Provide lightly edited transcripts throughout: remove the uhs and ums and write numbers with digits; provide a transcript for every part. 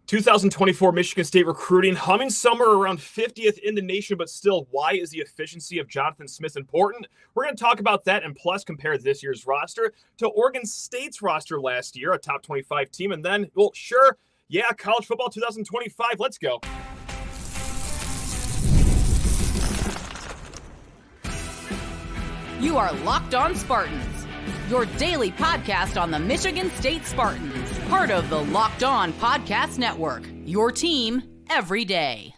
2024 Michigan State recruiting humming somewhere around 50th in the nation, but still, why is the efficiency of Jonathan Smith important? We're going to talk about that and plus compare this year's roster to Oregon State's roster last year, a top 25 team. And then, well, sure, yeah, college football 2025. Let's go. You are Locked On Spartans, your daily podcast on the Michigan State Spartans, part of the Locked On Podcast Network, your team every day.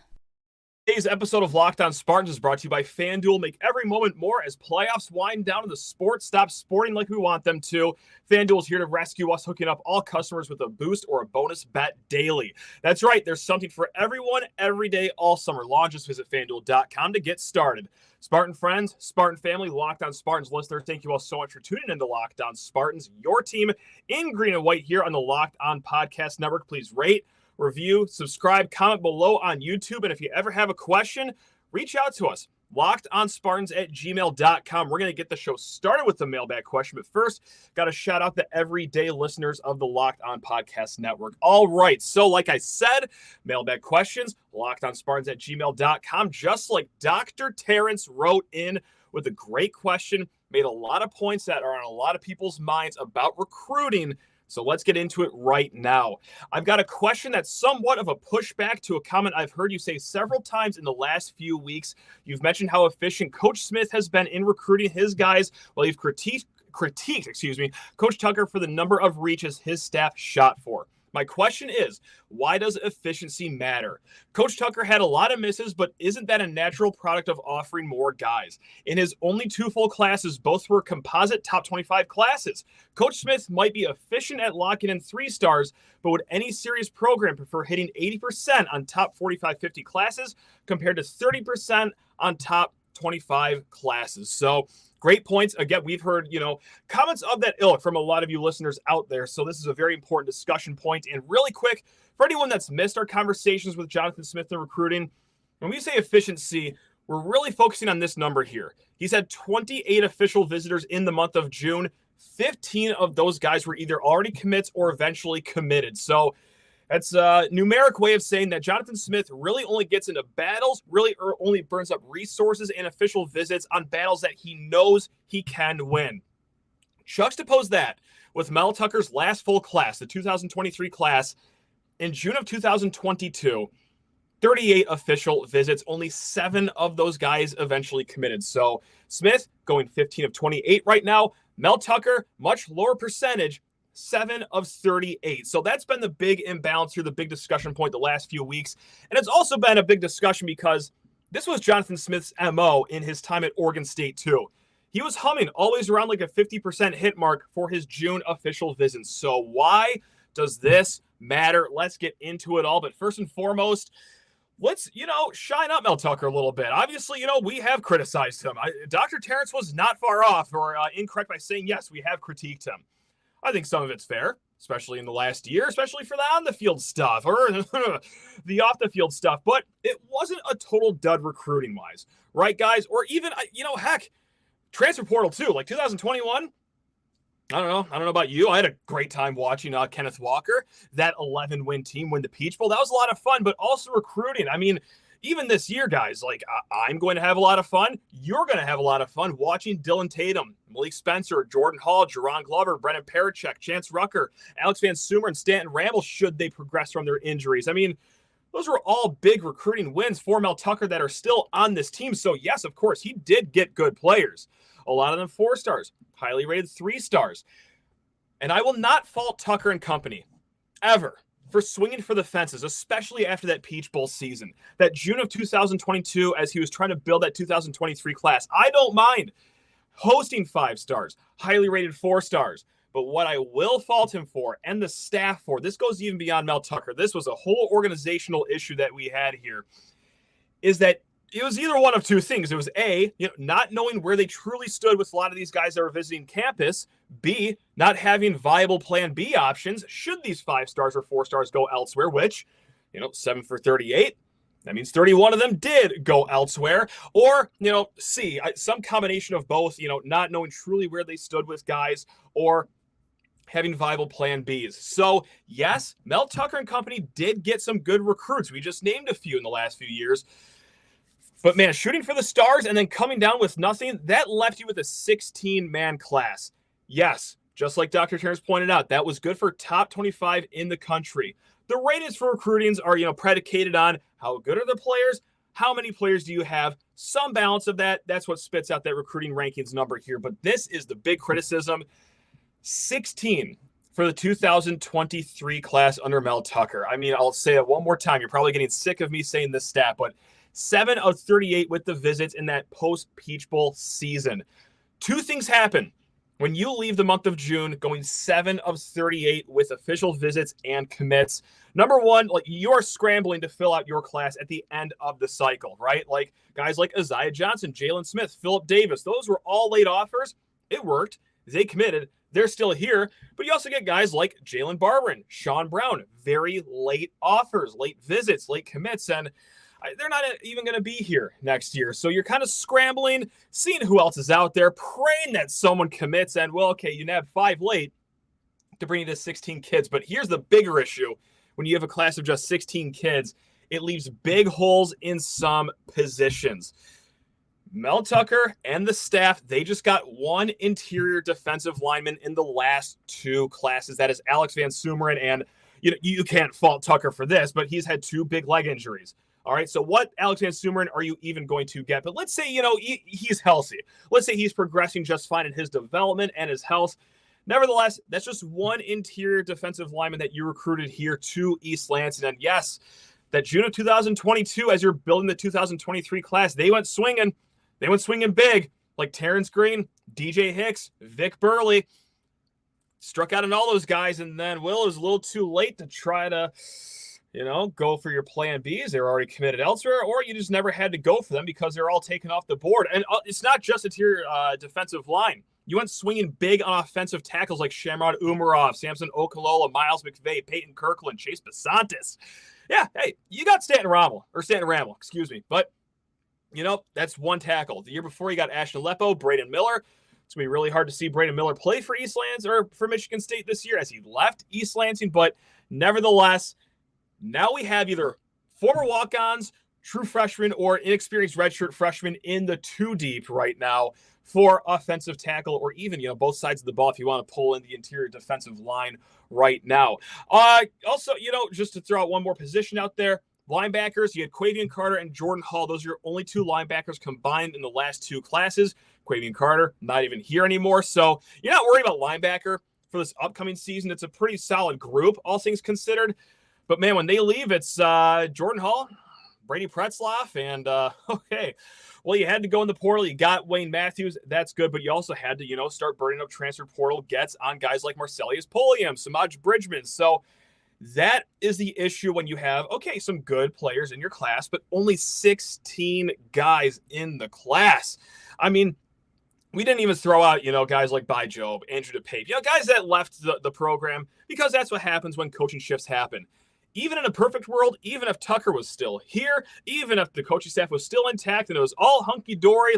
Today's episode of Locked On Spartans is brought to you by FanDuel. Make every moment more as playoffs wind down and the sport stops sporting like we want them to. FanDuel is here to rescue us, hooking up all customers with a boost or a bonus bet daily. That's right, there's something for everyone every day all summer long. Just visit FanDuel.com to get started. Spartan friends, Spartan family, Locked On Spartans listeners, thank you all so much for tuning into Locked On Spartans, your team in green and white here on the Locked On Podcast Network. Please rate, review, subscribe, comment below on YouTube. And if you ever have a question, reach out to us. LockedOnSpartans@gmail.com. We're going to get the show started with the mailbag question. But first, got to shout out the everyday listeners of the Locked On Podcast Network. All right. So like I said, mailbag questions, LockedOnSpartans@gmail.com. Just like Dr. Terrence wrote in with a great question, made a lot of points that are on a lot of people's minds about recruiting. So let's get into it right now. I've got a question that's somewhat of a pushback to a comment I've heard you say several times in the last few weeks. You've mentioned how efficient Coach Smith has been in recruiting his guys, while you've critiqued Coach Tucker for the number of reaches his staff shot for. My question is, why does efficiency matter? Coach Tucker had a lot of misses, but isn't that a natural product of offering more guys? In his only two full classes, both were composite top 25 classes. Coach Smith might be efficient at locking in 3 stars, but would any serious program prefer hitting 80% on top 45-50 classes compared to 30% on top 25 classes? So great points. Again, we've heard, comments of that ilk from a lot of you listeners out there. So this is a very important discussion point. And really quick, for anyone that's missed our conversations with Jonathan Smith in recruiting, when we say efficiency, we're really focusing on this number here. He's had 28 official visitors in the month of June. 15 of those guys were either already commits or eventually committed. So that's a numeric way of saying that Jonathan Smith really only gets into battles, really only burns up resources and official visits on battles that he knows he can win. Juxtapose that with Mel Tucker's last full class, the 2023 class, in June of 2022, 38 official visits, only 7 of those guys eventually committed. So Smith going 15 of 28 right now. Mel Tucker, much lower percentage, 7 of 38. So that's been the big imbalance here, the big discussion point the last few weeks. And it's also been a big discussion because this was Jonathan Smith's MO in his time at Oregon State too. He was humming always around like a 50% hit mark for his June official visits. So why does this matter? Let's get into it all. But first and foremost, let's, shine up Mel Tucker a little bit. Obviously, we have criticized him. Dr. Terrence was not far off or incorrect by saying, yes, we have critiqued him. I think some of it's fair, especially in the last year, especially for the on-the-field stuff or the off-the-field stuff. But it wasn't a total dud recruiting-wise, right, guys? Or even, heck, transfer portal too. Like 2021, I don't know about you. I had a great time watching Kenneth Walker, that 11-win team win the Peach Bowl. That was a lot of fun, but also recruiting. I mean, even this year, guys, like I'm going to have a lot of fun. You're going to have a lot of fun watching Dylan Tatum, Malik Spencer, Jordan Hall, Jerron Glover, Brennan Parachek, Chance Rucker, Alex Van Sumer, and Stanton Ramble should they progress from their injuries. I mean, those were all big recruiting wins for Mel Tucker that are still on this team. So, yes, of course, he did get good players. A lot of them 4 stars, highly rated 3 stars. And I will not fault Tucker and company, ever, for swinging for the fences, especially after that Peach Bowl season, that June of 2022, as he was trying to build that 2023 class. I don't mind hosting 5 stars, highly rated 4 stars. But what I will fault him for, and the staff for, this goes even beyond Mel Tucker, this was a whole organizational issue that we had here, is that it was either one of two things. It was A, not knowing where they truly stood with a lot of these guys that were visiting campus. B, not having viable plan B options should these 5 stars or 4 stars go elsewhere, which, 7 for 38. That means 31 of them did go elsewhere. Or, C, some combination of both, not knowing truly where they stood with guys, or having viable plan Bs. So, yes, Mel Tucker and company did get some good recruits. We just named a few in the last few years. But, man, shooting for the stars and then coming down with nothing, that left you with a 16-man class. Yes, just like Dr. Terrence pointed out, that was good for top 25 in the country. The ratings for recruitings are, predicated on how good are the players, how many players do you have, some balance of that. That's what spits out that recruiting rankings number here. But this is the big criticism. 16 for the 2023 class under Mel Tucker. I mean, I'll say it one more time. You're probably getting sick of me saying this stat, but 7 of 38 with the visits in that post-Peach Bowl season. Two things happen when you leave the month of June going 7 of 38 with official visits and commits. Number one, you're scrambling to fill out your class at the end of the cycle, right? Like guys like Isaiah Johnson, Jalen Smith, Phillip Davis, those were all late offers. It worked. They committed. They're still here. But you also get guys like Jalen Barberin, Sean Brown, very late offers, late visits, late commits, and they're not even going to be here next year. So you're kind of scrambling, seeing who else is out there, praying that someone commits, and, you nab 5 late to bring you to 16 kids. But here's the bigger issue. When you have a class of just 16 kids, it leaves big holes in some positions. Mel Tucker and the staff, they just got one interior defensive lineman in the last 2 classes. That is Alex Van Sumeren. And you can't fault Tucker for this, but he's had 2 big leg injuries. All right, so what Alex Van Sumeren are you even going to get? But let's say, he's healthy. Let's say he's progressing just fine in his development and his health. Nevertheless, that's just one interior defensive lineman that you recruited here to East Lansing. And yes, that June of 2022, as you're building the 2023 class, they went swinging. They went swinging big, like Terrence Green, DJ Hicks, Vic Burley. Struck out on all those guys, and then, it was a little too late to try to, go for your plan Bs. They're already committed elsewhere, or you just never had to go for them because they're all taken off the board. And it's not just interior defensive line. You went swinging big on offensive tackles like Shamrod Umarov, Samson Okalola, Miles McVay, Peyton Kirkland, Chase Basantis. Yeah, hey, you got Stanton Ramel, excuse me. But, that's one tackle. The year before, you got Ashton Lepo, Braden Miller. It's going to be really hard to see Braden Miller play for East Lansing or for Michigan State this year as he left East Lansing. But nevertheless, now we have either former walk-ons, true freshmen, or inexperienced redshirt freshmen in the 2 deep right now for offensive tackle, or even, both sides of the ball if you want to pull in the interior defensive line right now. Also, just to throw out one more position out there, linebackers, you had Quavian Carter and Jordan Hall. Those are your only 2 linebackers combined in the last 2 classes. Quavian Carter, not even here anymore. So you're not worried about linebacker for this upcoming season. It's a pretty solid group, all things considered. But, man, when they leave, it's Jordan Hall, Brady Pretzloff, and, you had to go in the portal. You got Wayne Matthews. That's good. But you also had to, start burning up transfer portal gets on guys like Marcellus Pulliam, Samaj Bridgman. So that is the issue when you have, some good players in your class, but only 16 guys in the class. I mean, we didn't even throw out, guys like By Job, Andrew DePape, guys that left the program because that's what happens when coaching shifts happen. Even in a perfect world, even if Tucker was still here, even if the coaching staff was still intact and it was all hunky-dory,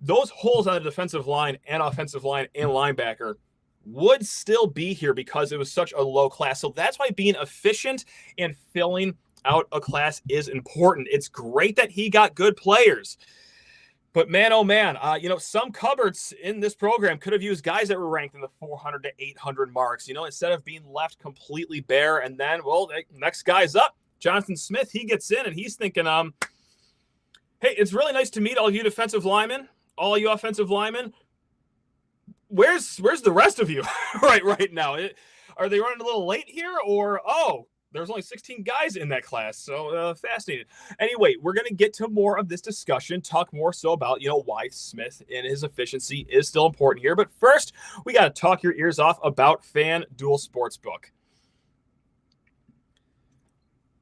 those holes on the defensive line and offensive line and linebacker would still be here because it was such a low class. So that's why being efficient and filling out a class is important. It's great that he got good players. But man, oh man, some cupboards in this program could have used guys that were ranked in the 400 to 800 marks, instead of being left completely bare. And then, next guy's up, Jonathan Smith. He gets in and he's thinking, hey, it's really nice to meet all you defensive linemen, all you offensive linemen. Where's the rest of you right now? Are they running a little late here, or there's only 16 guys in that class? So fascinating. Anyway, we're going to get to more of this discussion, talk more so about, why Smith and his efficiency is still important here. But first, we got to talk your ears off about FanDuel Sportsbook.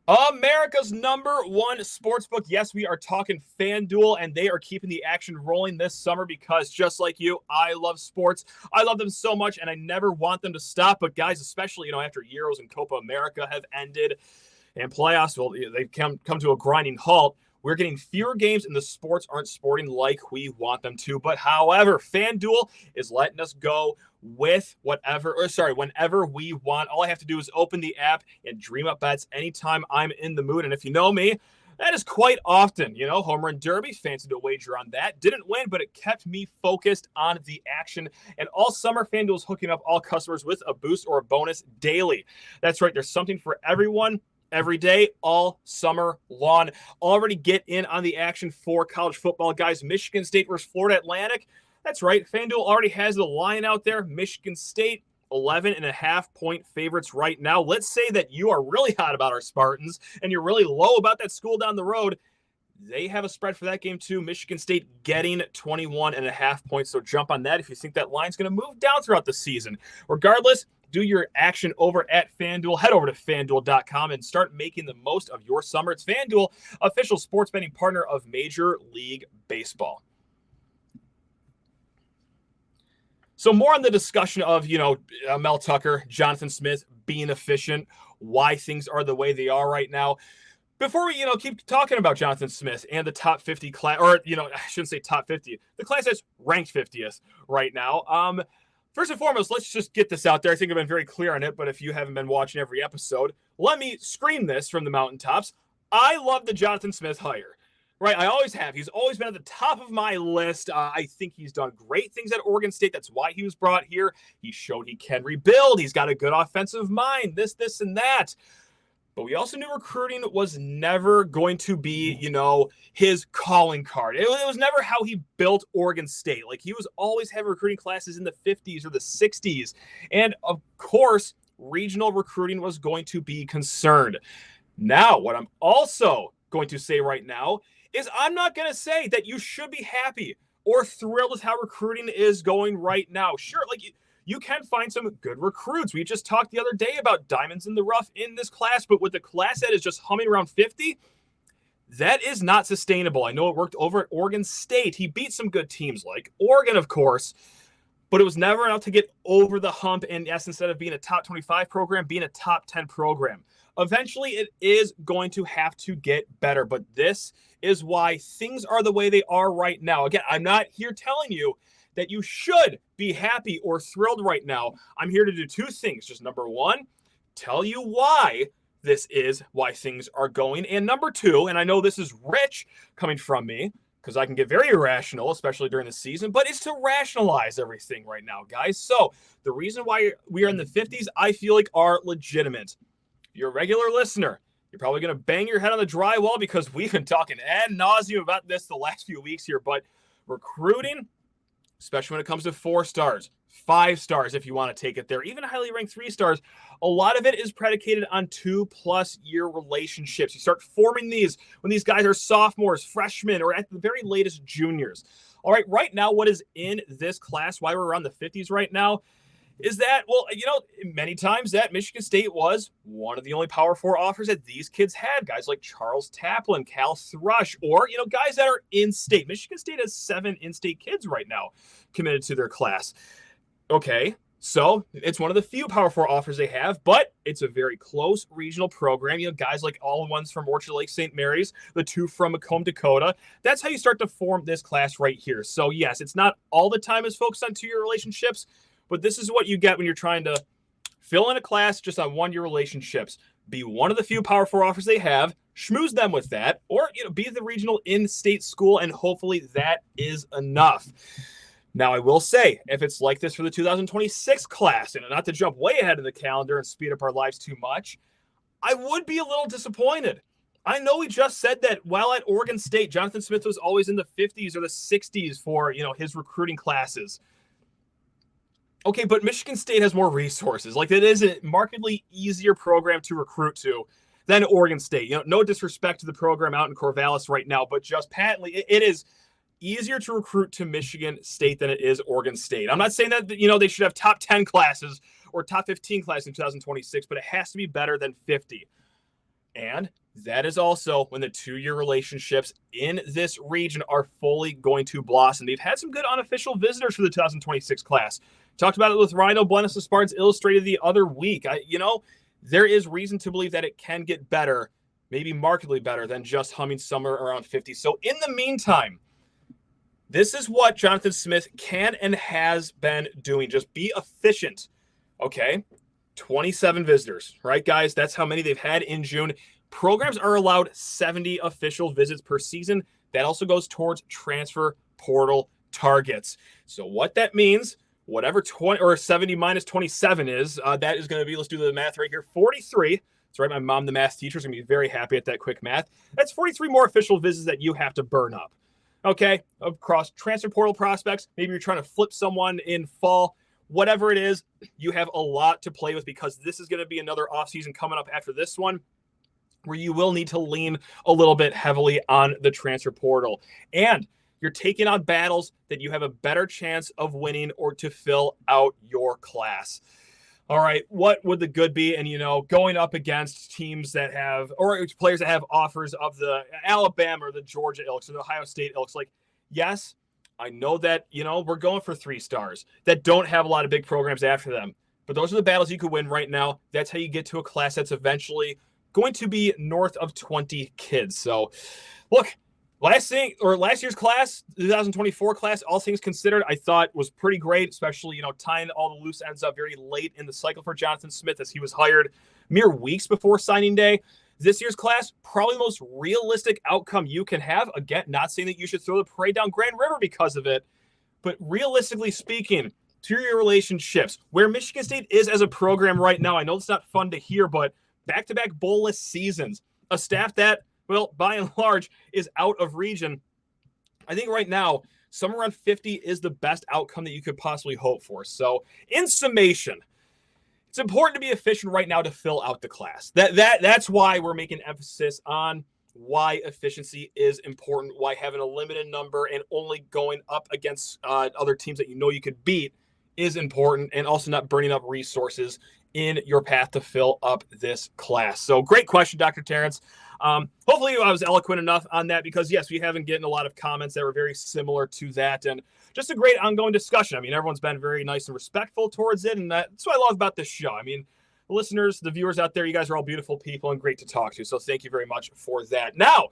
America's number one sportsbook. Yes, we are talking FanDuel, and they are keeping the action rolling this summer because just like you, I love sports. I love them so much, and I never want them to stop. But guys, especially, after Euros and Copa America have ended and playoffs, they've come to a grinding halt. We're getting fewer games and the sports aren't sporting like we want them to. But however, FanDuel is letting us go with whenever we want. All I have to do is open the app and dream up bets anytime I'm in the mood. And if you know me, that is quite often. Home Run Derby, fancied a wager on that. Didn't win, but it kept me focused on the action. And all summer, FanDuel is hooking up all customers with a boost or a bonus daily. That's right. There's something for everyone, every day, all summer long. Already get in on the action for college football, guys. Michigan State versus Florida Atlantic. That's right. FanDuel already has the line out there. Michigan State, 11.5-point favorites right now. Let's say that you are really hot about our Spartans and you're really low about that school down the road. They have a spread for that game too. Michigan State getting 21.5 points. So jump on that if you think that line's going to move down throughout the season. Regardless, do your action over at FanDuel. Head over to FanDuel.com and start making the most of your summer. It's FanDuel, official sports betting partner of Major League Baseball. So more on the discussion of, Mel Tucker, Jonathan Smith being efficient, why things are the way they are right now. Before we, keep talking about Jonathan Smith and the top 50 class, or, I shouldn't say top 50, the class that's ranked 50th right now. First and foremost, let's just get this out there. I think I've been very clear on it, but if you haven't been watching every episode, let me scream this from the mountaintops. I love the Jonathan Smith hire. Right, I always have. He's always been at the top of my list. I think he's done great things at Oregon State. That's why he was brought here. He showed he can rebuild. He's got a good offensive mind, this, and that. But we also knew recruiting was never going to be, his calling card. It was never how he built Oregon State. Like, he was always having recruiting classes in the 50s or the 60s. And, of course, regional recruiting was going to be concerned. Now, what I'm also going to say right now is I'm not going to say that you should be happy or thrilled with how recruiting is going right now. Sure, you can find some good recruits. We just talked the other day about diamonds in the rough in this class, but with the class that is just humming around 50, that is not sustainable. I know it worked over at Oregon State. He beat some good teams like Oregon, of course, but it was never enough to get over the hump and, yes, instead of being a top 25 program, being a top 10 program. Eventually, it is going to have to get better, but this is why things are the way they are right now. Again, I'm not here telling you that you should be happy or thrilled right now. I'm here to do two things. Just number one, tell you why this is why things are going. And number two, and I know this is rich coming from me because I can get very irrational, especially during the season, but it's to rationalize everything right now, guys. So the reason why we are in the 50s, I feel like are legitimate. If you're a regular listener, you're probably going to bang your head on the drywall because we've been talking ad nauseum about this the last few weeks here. But recruiting, especially when it comes to 4 stars, 5 stars, if you want to take it there, even highly ranked 3 stars, a lot of it is predicated on 2+ year relationships. You start forming these when these guys are sophomores, freshmen, or at the very latest juniors. All right now, what is in this class, why we're around the 50s right now, is that, well, many times that Michigan State was one of the only Power 4 offers that these kids had. Guys like Charles Taplin, Cal Thrush, or, guys that are in-state. Michigan State has 7 in-state kids right now committed to their class. Okay, so it's one of the few Power 4 offers they have, but it's a very close regional program. Guys like all the ones from Orchard Lake St. Mary's, the 2 from Macomb, Dakota. That's how you start to form this class right here. So, yes, it's not all the time is focused on 2-year relationships, but this is what you get when you're trying to fill in a class just on 1-year relationships. Be one of the few Power 4 offers they have, schmooze them with that, or be the regional in-state school, and hopefully that is enough. Now, I will say, if it's like this for the 2026 class, and not to jump way ahead of the calendar and speed up our lives too much, I would be a little disappointed. I know we just said that while at Oregon State, Jonathan Smith was always in the 50s or the 60s for, his recruiting classes. Okay, but Michigan State has more resources. It is a markedly easier program to recruit to than Oregon State. No disrespect to the program out in Corvallis right now, but just patently, it is easier to recruit to Michigan State than it is Oregon State. I'm not saying that, they should have top 10 classes or top 15 classes in 2026, but it has to be better than 50. And that is also when the 2-year relationships in this region are fully going to blossom. They've had some good unofficial visitors for the 2026 class. Talked about it with Rhino Buenos of Spartans Illustrated the other week. There is reason to believe that it can get better maybe markedly better than just humming somewhere around 50. So in the meantime, this is what Jonathan Smith can and has been doing. Just be efficient, okay? 27 visitors, right, guys? That's how many they've had in June. Programs are allowed 70 official visits per season. That also goes towards transfer portal targets. So what that means, whatever 20 or 70 minus 27 is, that is going to be, let's do the math right here, 43. That's right, my mom, the math teacher, is going to be very happy at that quick math. That's 43 more official visits that you have to burn up. Okay, across transfer portal prospects, maybe you're trying to flip someone in fall, whatever it is, you have a lot to play with because this is going to be another offseason coming up after this one where you will need to lean a little bit heavily on the transfer portal. And you're taking on battles that you have a better chance of winning or to fill out your class. All right, what would the good be? And, going up against teams that have, or players that have offers of the Alabama or the Georgia ilks or the Ohio State ilks, like, yes, I know that, we're going for 3 stars that don't have a lot of big programs after them. But those are the battles you could win right now. That's how you get to a class that's eventually going to be north of 20 kids. So, look, last year's class, 2024 class, all things considered, I thought was pretty great, especially, tying all the loose ends up very late in the cycle for Jonathan Smith as he was hired mere weeks before signing day. This year's class, probably the most realistic outcome you can have. Again, not saying that you should throw the parade down Grand River because of it, but realistically speaking, to your relationships, where Michigan State is as a program right now, I know it's not fun to hear, but back-to-back bowl-less seasons, a staff that, well, by and large, is out of region. I think right now, somewhere around 50 is the best outcome that you could possibly hope for. So, in summation, it's important to be efficient right now to fill out the class. That's why we're making emphasis on why efficiency is important, why having a limited number and only going up against other teams that you could beat is important, and also not burning up resources in your path to fill up this class. So great question, Dr. Terrence. Hopefully I was eloquent enough on that because, yes, we have been getting a lot of comments that were very similar to that, and just a great ongoing discussion. I mean, everyone's been very nice and respectful towards it, and that's what I love about this show. I mean, the listeners, the viewers out there, you guys are all beautiful people and great to talk to, so thank you very much for that. Now,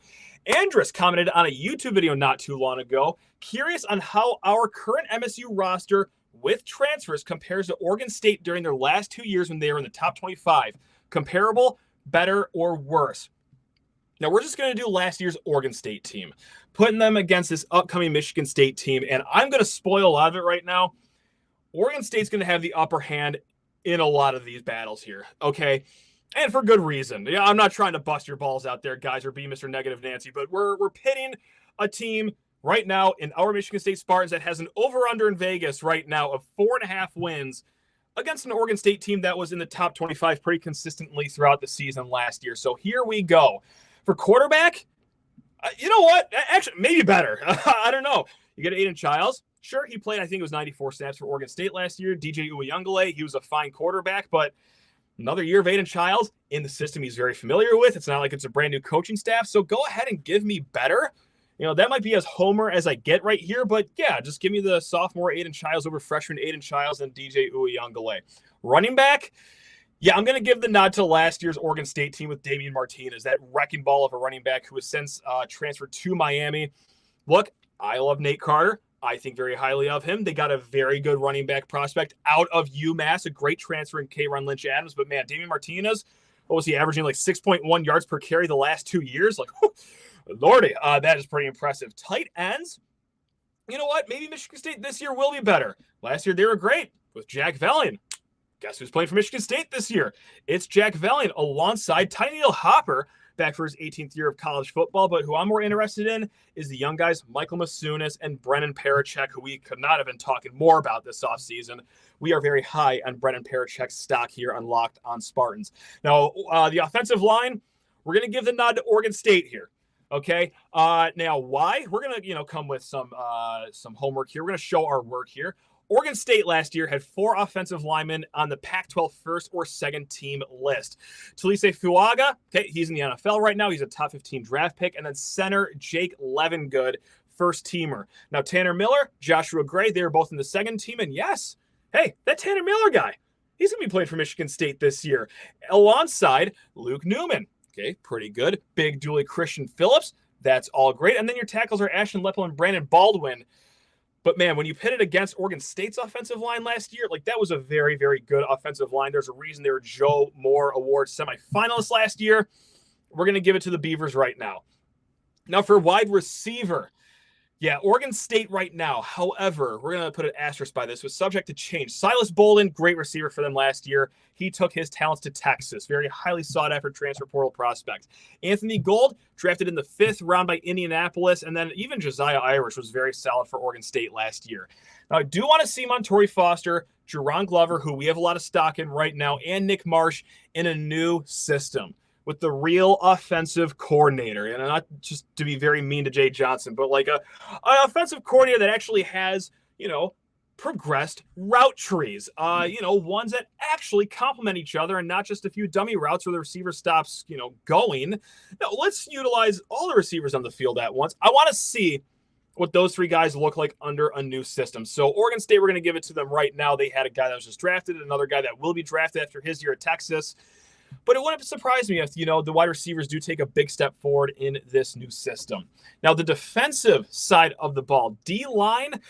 Andrus commented on a YouTube video not too long ago, curious on how our current MSU roster with transfers compares to Oregon State during their last 2 years when they were in the top 25. Comparable, better, or worse? Now, we're just going to do last year's Oregon State team, putting them against this upcoming Michigan State team, and I'm going to spoil a lot of it right now. Oregon State's going to have the upper hand in a lot of these battles here, okay? And for good reason. Yeah, I'm not trying to bust your balls out there, guys, or be Mr. Negative Nancy, but we're pitting a team right now in our Michigan State Spartans that has an over-under in Vegas right now of 4.5 wins against an Oregon State team that was in the top 25 pretty consistently throughout the season last year. So here we go. For quarterback, you know what? Actually, maybe better. I don't know. You get Aiden Childs. Sure, he played, I think it was 94 snaps for Oregon State last year. DJ Uyunglele, he was a fine quarterback, but another year of Aiden Childs in the system he's very familiar with. It's not like it's a brand new coaching staff. So go ahead and give me better. That might be as homer as I get right here, but yeah, just give me the sophomore Aiden Childs over freshman Aiden Childs and DJ Uyunglele. Running back, yeah, I'm going to give the nod to last year's Oregon State team with Damian Martinez, that wrecking ball of a running back who has since transferred to Miami. Look, I love Nate Carter. I think very highly of him. They got a very good running back prospect out of UMass, a great transfer in K'Ron Lynch Adams. But man, Damian Martinez, what was he averaging, like 6.1 yards per carry the last 2 years? Like, Lordy, that is pretty impressive. Tight ends, you know what? Maybe Michigan State this year will be better. Last year they were great with Jack Vellion. Guess who's playing for Michigan State this year? It's Jack Vellion alongside Tiny Neil Hopper, back for his 18th year of college football. But who I'm more interested in is the young guys, Michael Masunis and Brennan Parachek, who we could not have been talking more about this offseason. We are very high on Brennan Parachek's stock here on Locked on Spartans. Now, the offensive line, we're going to give the nod to Oregon State here. Okay. Now, why? We're going to, come with some homework here. We're going to show our work here. Oregon State last year had 4 offensive linemen on the Pac-12 first or second team list. Talise Fuaga, okay, he's in the NFL right now. He's a top 15 draft pick. And then center Jake Levengood, first teamer. Now, Tanner Miller, Joshua Gray, they were both in the second team. And yes, hey, that Tanner Miller guy, he's going to be playing for Michigan State this year alongside Luke Newman. Okay, pretty good. Big dually Christian Phillips. That's all great. And then your tackles are Ashton Lepel and Brandon Baldwin. But, man, when you pit it against Oregon State's offensive line last year, like, that was a very, very good offensive line. There's a reason they were Joe Moore Award semifinalists last year. We're going to give it to the Beavers right now. Now, for wide receiver, yeah, Oregon State right now. However, we're going to put an asterisk by this. Was subject to change. Silas Bolden, great receiver for them last year. He took his talents to Texas. Very highly sought-after transfer portal prospect. Anthony Gold, drafted in the 5th round by Indianapolis. And then even Josiah Irish was very solid for Oregon State last year. Now, I do want to see Montori Foster, Jerron Glover, who we have a lot of stock in right now, and Nick Marsh in a new system with the real offensive coordinator. And not just to be very mean to Jay Johnson, but like an offensive coordinator that actually has, progressed route trees, ones that actually complement each other and not just a few dummy routes where the receiver stops, going. No, let's utilize all the receivers on the field at once. I want to see what those 3 guys look like under a new system. So Oregon State, we're going to give it to them right now. They had a guy that was just drafted, another guy that will be drafted after his year at Texas. But it wouldn't surprise me if, the wide receivers do take a big step forward in this new system. Now, the defensive side of the ball, D-line,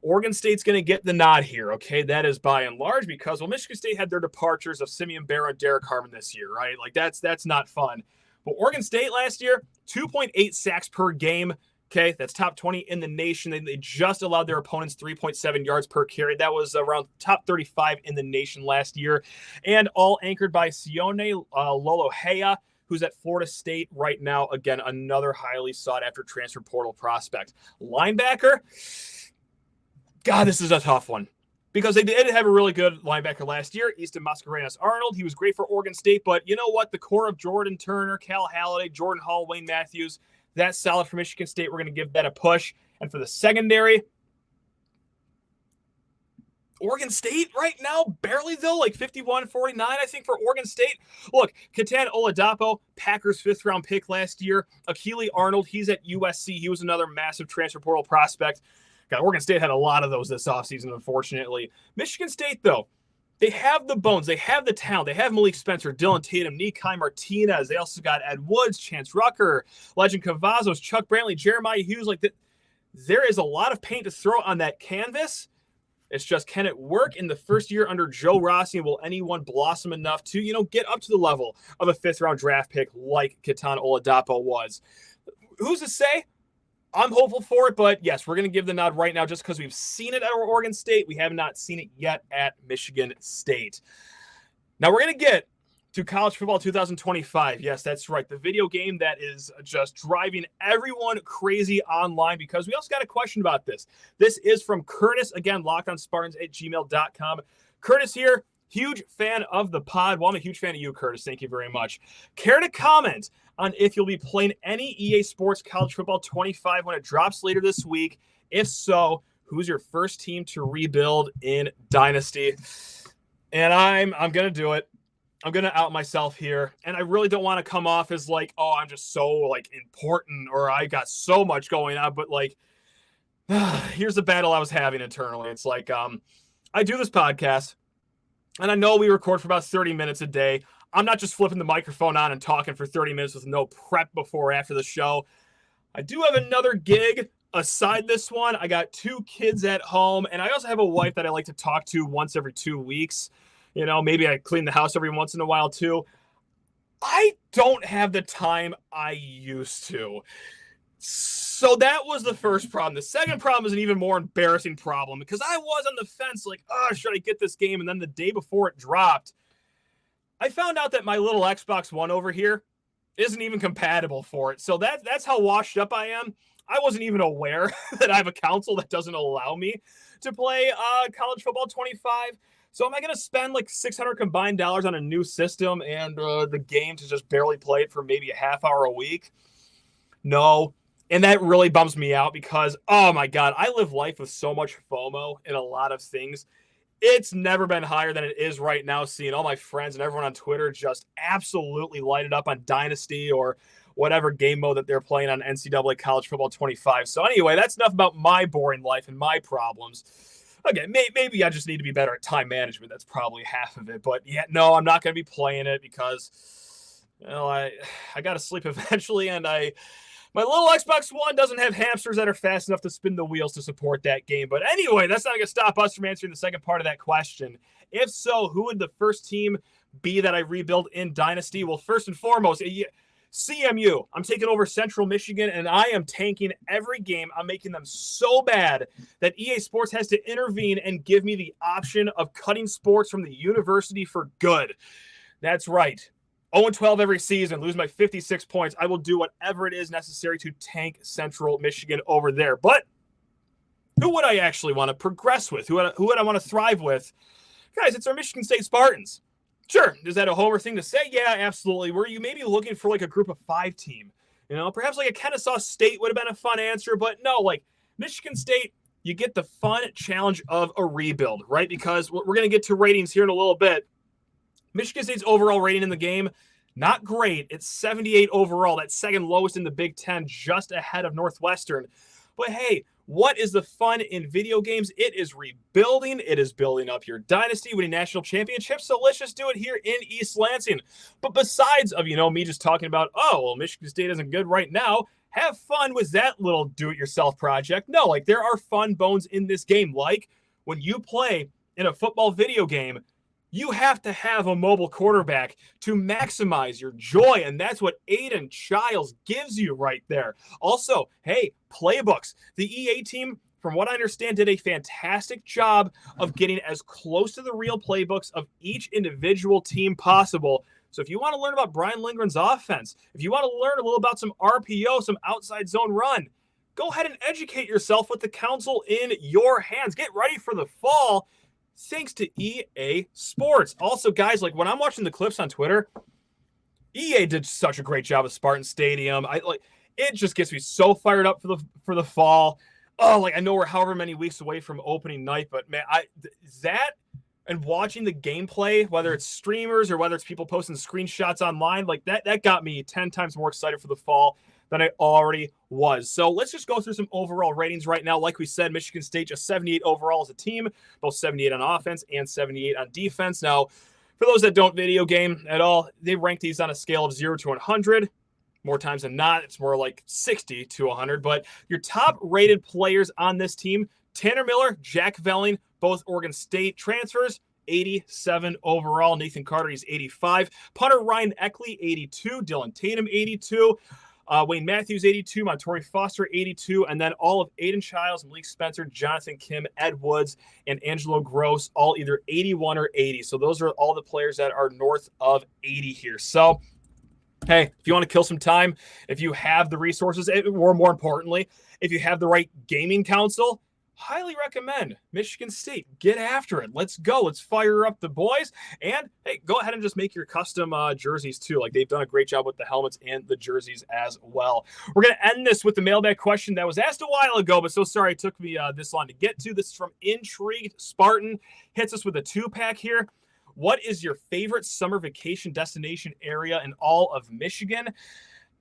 Oregon State's going to get the nod here, okay? That is by and large because, Michigan State had their departures of Simeon Barrow and Derek Harmon this year, right? Like, that's not fun. But Oregon State last year, 2.8 sacks per game. Okay, that's top 20 in the nation. They just allowed their opponents 3.7 yards per carry. That was around top 35 in the nation last year. And all anchored by Sione Lolohea, who's at Florida State right now. Again, another highly sought-after transfer portal prospect. Linebacker, God, this is a tough one. Because they did have a really good linebacker last year, Easton Mascarenas-Arnold. He was great for Oregon State, but you know what? The core of Jordan Turner, Cal Halliday, Jordan Hall, Wayne Matthews, that's solid for Michigan State. We're going to give that a push. And for the secondary, Oregon State right now, barely though, like 51-49, I think, for Oregon State. Look, Ketan Oladapo, Packers 5th-round pick last year. Akili Arnold, he's at USC. He was another massive transfer portal prospect. God, Oregon State had a lot of those this offseason, unfortunately. Michigan State, though, they have the bones. They have the talent. They have Malik Spencer, Dylan Tatum, Nikai Martinez. They also got Ed Woods, Chance Rucker, Legend Cavazos, Chuck Brantley, Jeremiah Hughes. Like that, there is a lot of paint to throw on that canvas. It's just, can it work in the first year under Joe Rossi? And will anyone blossom enough to, get up to the level of a 5th-round draft pick like Ketan Oladapo was? Who's to say? I'm hopeful for it, but yes, we're going to give the nod right now just because we've seen it at Oregon State. We have not seen it yet at Michigan State. Now we're going to get to college football 2025. Yes, that's right. The video game that is just driving everyone crazy online because we also got a question about this. This is from Curtis, again, lockedonspartans@gmail.com. Curtis here. Huge fan of the pod. Well, I'm a huge fan of you, Curtis. Thank you very much. Care to comment on if you'll be playing any EA Sports College Football 25 when it drops later this week? If so, who's your first team to rebuild in Dynasty? And I'm going to do it. I'm going to out myself here. And I really don't want to come off as like, oh, I'm just so like important or I got so much going on. But like, here's the battle I was having internally. It's like, I do this podcast. And I know we record for about 30 minutes a day. I'm not just flipping the microphone on and talking for 30 minutes with no prep before or after the show. I do have another gig aside this one. I got 2 kids at home, and I also have a wife that I like to talk to once every 2 weeks. Maybe I clean the house every once in a while too. I don't have the time I used to. So that was the first problem. The second problem is an even more embarrassing problem because I was on the fence like, should I get this game? And then the day before it dropped, I found out that my little Xbox One over here isn't even compatible for it. So that's how washed up I am. I wasn't even aware that I have a console that doesn't allow me to play college football 25. So am I going to spend like $600 combined on a new system and the game to just barely play it for maybe a half hour a week? No. And that really bums me out because, oh my God, I live life with so much FOMO in a lot of things. It's never been higher than it is right now, seeing all my friends and everyone on Twitter just absolutely light it up on Dynasty or whatever game mode that they're playing on NCAA College Football 25. So anyway, that's enough about my boring life and my problems. Okay, maybe I just need to be better at time management. That's probably half of it. But yeah, no, I'm not going to be playing it because Well, I got to sleep eventually, and my little Xbox One doesn't have hamsters that are fast enough to spin the wheels to support that game. But anyway, that's not going to stop us from answering the second part of that question. If so, who would the first team be that I rebuild in Dynasty? Well, first and foremost, CMU. I'm taking over Central Michigan, and I am tanking every game. I'm making them so bad that EA Sports has to intervene and give me the option of cutting sports from the university for good. That's right. 0-12 every season, lose my 56 points. I will do whatever it is necessary to tank Central Michigan over there. But who would I actually want to progress with? Who would I want to thrive with? Guys, it's our Michigan State Spartans. Sure, is that a homer thing to say? Yeah, absolutely. Were you maybe looking for like a group of 5 team? You know, perhaps like a Kennesaw State would have been a fun answer, but no, like Michigan State, you get the fun challenge of a rebuild, right? Because we're going to get to ratings here in a little bit. Michigan State's overall rating in the game, not great. It's 78 overall. That's second lowest in the Big Ten, just ahead of Northwestern. But hey, what is the fun in video games? It is rebuilding. It is building up your dynasty, winning national championships. So let's just do it here in East Lansing. But besides of, me just talking about, oh, well, Michigan State isn't good right now, have fun with that little do-it-yourself project. No, like there are fun bones in this game. Like when you play in a football video game, you have to have a mobile quarterback to maximize your joy, and that's what Aiden Childs gives you right there. Also, hey, playbooks. The EA team, from what I understand, did a fantastic job of getting as close to the real playbooks of each individual team possible. So if you want to learn about Brian Lindgren's offense, if you want to learn a little about some RPO, some outside zone run, go ahead and educate yourself with the counsel in your hands. Get ready for the fall, thanks to EA Sports. Also, guys, like when I'm watching the clips on Twitter, EA did such a great job of Spartan Stadium. It just gets me so fired up for the fall. Oh, like I know we're however many weeks away from opening night, but man, that and watching the gameplay, whether it's streamers or whether it's people posting screenshots online, like that got me 10 times more excited for the fall than I already was. So let's just go through some overall ratings right now. Like we said, Michigan State just 78 overall as a team, both 78 on offense and 78 on defense. Now, for those that don't video game at all, they rank these on a scale of 0 to 100. More times than not, it's more like 60 to 100. But your top rated players on this team, Tanner Miller, Jack Velling, both Oregon State transfers, 87 overall. Nathan Carter, he's 85. Punter Ryan Eckley, 82. Dylan Tatum, 82. Wayne Matthews, 82. Montori Foster, 82. And then all of Aiden Childs, Malik Spencer, Jonathan Kim, Ed Woods, and Angelo Gross, all either 81 or 80. So those are all the players that are north of 80 here. So, hey, if you want to kill some time, if you have the resources, or more importantly, if you have the right gaming counsel, highly recommend Michigan State. Get after it. Let's go. Let's fire up the boys. And, hey, go ahead and just make your custom jerseys, too. Like, they've done a great job with the helmets and the jerseys as well. We're going to end this with the mailbag question that was asked a while ago, but so sorry it took me this long to get to. This is from Intrigued Spartan. Hits us with a 2-pack here. What is your favorite summer vacation destination area in all of Michigan?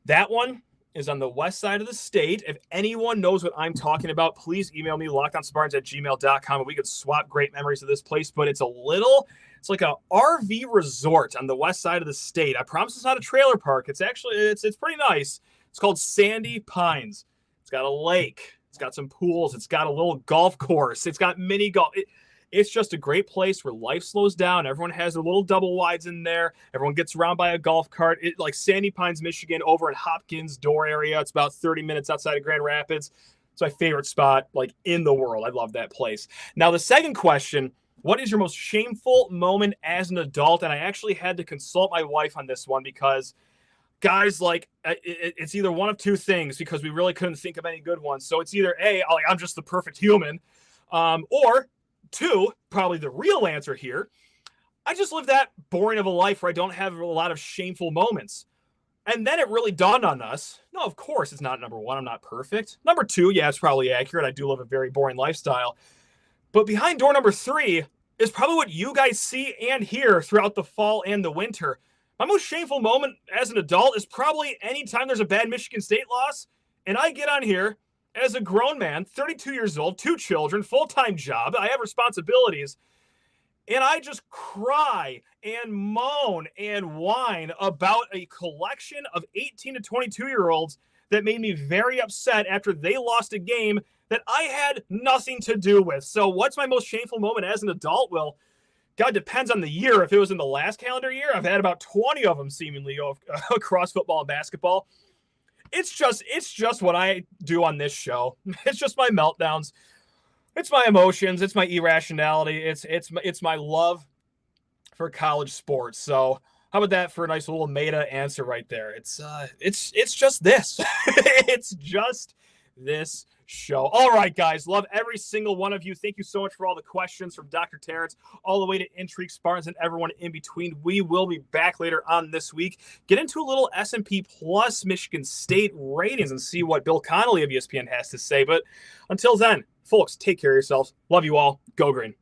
That one is on the west side of the state. If anyone knows what I'm talking about, please email me, lockedonspartans@gmail.com, and we could swap great memories of this place. But it's like a RV resort on the west side of the state. I promise it's not a trailer park. It's actually, it's pretty nice. It's called Sandy Pines. It's got a lake. It's got some pools. It's got a little golf course. It's got mini golf. It's just a great place where life slows down. Everyone has their little double wides in there. Everyone gets around by a golf cart. Like Sandy Pines, Michigan, over in Hopkins Door area. It's about 30 minutes outside of Grand Rapids. It's my favorite spot, like, in the world. I love that place. Now, the second question, what is your most shameful moment as an adult? And I actually had to consult my wife on this one because, guys, like, it's either one of two things because we really couldn't think of any good ones. So it's either A, I'm just the perfect human, or 2, probably the real answer here, I just live that boring of a life where I don't have a lot of shameful moments. And then it really dawned on us, no, of course it's not number 1. I'm not perfect. Number 2, yeah, it's probably accurate. I do live a very boring lifestyle. But behind door number 3 is probably what you guys see and hear throughout the fall and the winter. My most shameful moment as an adult is probably anytime there's a bad Michigan State loss, and I get on here as a grown man, 32 years old, 2 children, full-time job, I have responsibilities, and I just cry and moan and whine about a collection of 18 to 22-year-olds that made me very upset after they lost a game that I had nothing to do with. So what's my most shameful moment as an adult? Well, God, depends on the year. If it was in the last calendar year, I've had about 20 of them seemingly across football and basketball. It's just what I do on this show. It's just my meltdowns. It's my emotions. It's my irrationality. It's my love for college sports. So how about that for a nice little meta answer right there? It's just this. It's just this show. All right, guys. Love every single one of you. Thank you so much for all the questions from Dr. Terrence all the way to Intrigue Spartans and everyone in between. We will be back later on this week. Get into a little S&P Plus Michigan State ratings and see what Bill Connolly of ESPN has to say. But until then, folks, take care of yourselves. Love you all. Go Green.